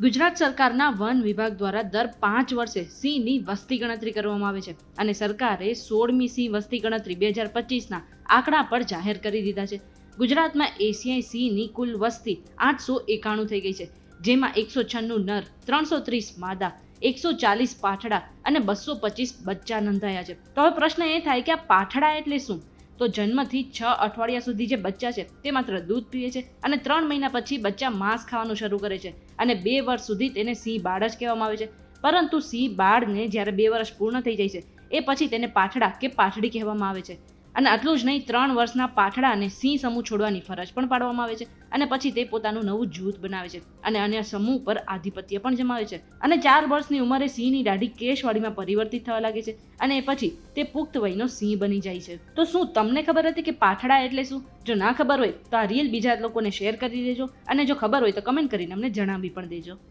ગુજરાત સરકારના વન વિભાગ દ્વારા દર 5 વર્ષે સિંહની વસ્તી ગણતરી કરવામાં આવે છે અને સરકારે 16મી સિંહ વસ્તી ગણતરી 2025ના આંકડા પર જાહેર કરી દીધા છે. ગુજરાતમાં એશિયાઈ સિંહની કુલ વસ્તી 891 થઈ ગઈ છે, જેમાં 196 નર, 330 માદા, 140 પાઠડા અને 225 બચ્ચા નોંધાયા છે. તો હવે પ્રશ્ન એ થાય કે આ પાઠડા એટલે શું? તો જન્મથી 6 અઠવાડિયા સુધી જે બચ્ચા છે તે માત્ર દૂધ પીએ છે અને 3 મહિના પછી બચ્ચા માંસ ખાવાનું શરૂ કરે છે અને 2 વર્ષ સુધી તેને સિંહ બાળ જ કહેવામાં આવે છે. પરંતુ સિંહ બાળને જ્યારે 2 વર્ષ પૂર્ણ થઈ જાય છે એ પછી તેને પાઠડા કે પાઠડી કહેવામાં આવે છે. અને આટલું જ નહીં, 3 વર્ષના પાઠડાને સિંહ સમૂહ છોડવાની ફરજ પણ પાડવામાં આવે છે અને પછી તે પોતાનું નવું જૂથ બનાવે છે અને અન્ય સમૂહ પર આધિપત્ય પણ જમાવે છે. અને 4 વર્ષની ઉંમરે સિંહની દાઢી કેશવાળીમાં પરિવર્તિત થવા લાગે છે અને પછી તે પુખ્ત વયનો સિંહ બની જાય છે. તો શું તમને ખબર હતી કે પાઠડા એટલે શું? જો ના ખબર હોય તો આ રીલ બીજા લોકોને શેર કરી દેજો અને જો ખબર હોય તો કમેન્ટ કરીને અમને જણાવી પણ દેજો.